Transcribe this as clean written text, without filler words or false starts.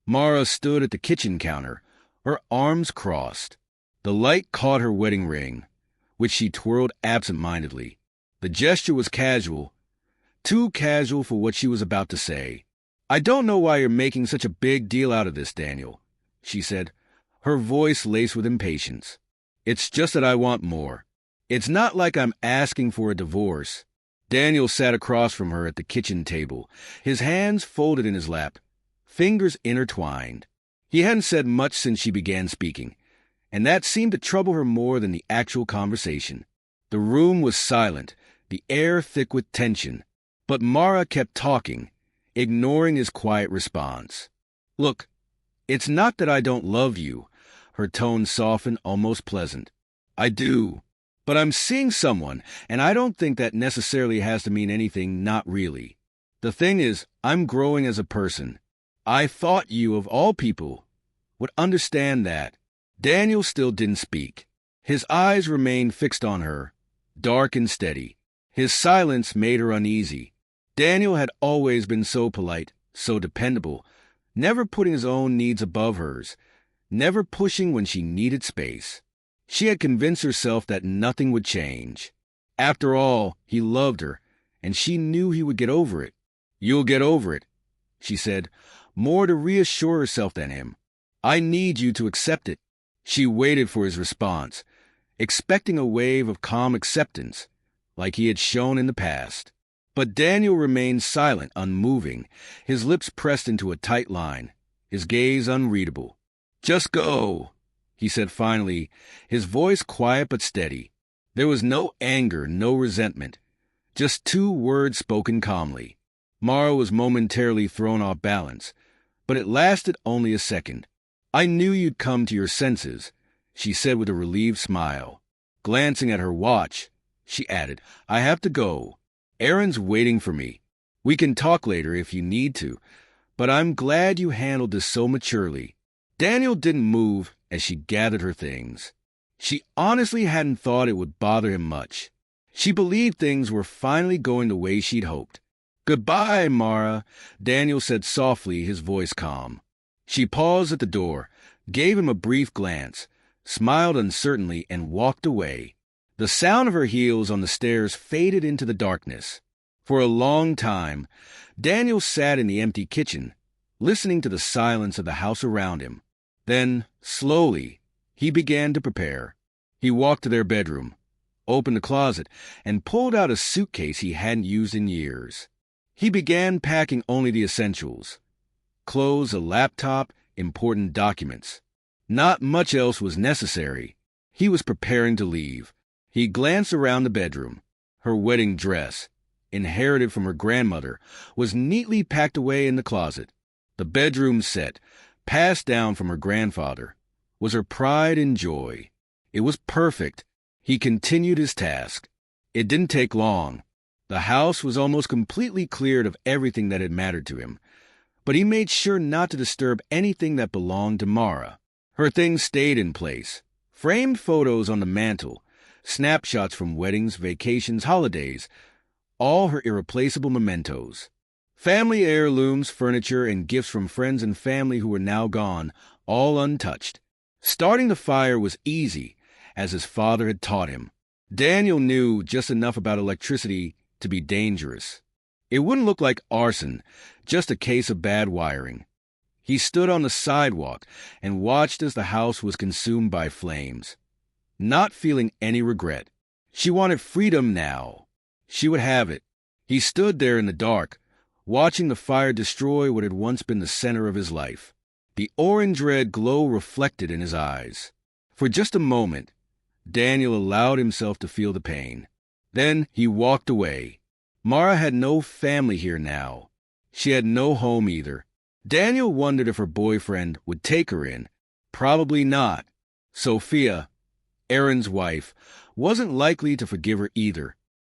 Mara stood at the kitchen counter, her arms crossed. The light caught her wedding ring, which she twirled absent-mindedly. The gesture was casual, too casual for what she was about to say. "I don't know why you're making such a big deal out of this, Daniel," she said, her voice laced with impatience. "It's just that I want more. It's not like I'm asking for a divorce." Daniel sat across from her at the kitchen table, his hands folded in his lap, fingers intertwined. He hadn't said much since she began speaking, and that seemed to trouble her more than the actual conversation. The room was silent, the air thick with tension, but Mara kept talking, ignoring his quiet response. "Look, it's not that I don't love you," her tone softened, almost pleasant. "I do. But I'm seeing someone, and I don't think that necessarily has to mean anything, not really. The thing is, I'm growing as a person. I thought you, of all people, would understand that." Daniel still didn't speak. His eyes remained fixed on her, dark and steady. His silence made her uneasy. Daniel had always been so polite, so dependable, never putting his own needs above hers, never pushing when she needed space. She had convinced herself that nothing would change. After all, he loved her, and she knew he would get over it. "You'll get over it," she said, more to reassure herself than him. "I need you to accept it." She waited for his response, expecting a wave of calm acceptance, like he had shown in the past. But Daniel remained silent, unmoving, his lips pressed into a tight line, his gaze unreadable. "Just go," he said finally, his voice quiet but steady. There was no anger, no resentment, just 2 words spoken calmly. Mara was momentarily thrown off balance, but it lasted only a second. "I knew you'd come to your senses," she said with a relieved smile. Glancing at her watch, she added, "I have to go. Aaron's waiting for me. We can talk later if you need to, but I'm glad you handled this so maturely." Daniel didn't move as she gathered her things. She honestly hadn't thought it would bother him much. She believed things were finally going the way she'd hoped. "Goodbye, Mara," Daniel said softly, his voice calm. She paused at the door, gave him a brief glance, smiled uncertainly, and walked away. The sound of her heels on the stairs faded into the darkness. For a long time, Daniel sat in the empty kitchen, listening to the silence of the house around him. Then, slowly, he began to prepare. He walked to their bedroom, opened the closet, and pulled out a suitcase he hadn't used in years. He began packing only the essentials: clothes, a laptop, important documents. Not much else was necessary. He was preparing to leave. He glanced around the bedroom. Her wedding dress, inherited from her grandmother, was neatly packed away in the closet. The bedroom set, passed down from her grandfather, was her pride and joy. It was perfect. He continued his task. It didn't take long. The house was almost completely cleared of everything that had mattered to him, but he made sure not to disturb anything that belonged to Mara. Her things stayed in place. Framed photos on the mantel, snapshots from weddings, vacations, holidays, all her irreplaceable mementos. Family heirlooms, furniture, and gifts from friends and family who were now gone, all untouched. Starting the fire was easy, as his father had taught him. Daniel knew just enough about electricity to be dangerous. It wouldn't look like arson, just a case of bad wiring. He stood on the sidewalk and watched as the house was consumed by flames, not feeling any regret. She wanted freedom now. She would have it. He stood there in the dark, watching the fire destroy what had once been the center of his life. The orange-red glow reflected in his eyes. For just a moment, Daniel allowed himself to feel the pain. Then he walked away. Mara had no family here now. She had no home either. Daniel wondered if her boyfriend would take her in. Probably not. Sophia, Aaron's wife, wasn't likely to forgive her either.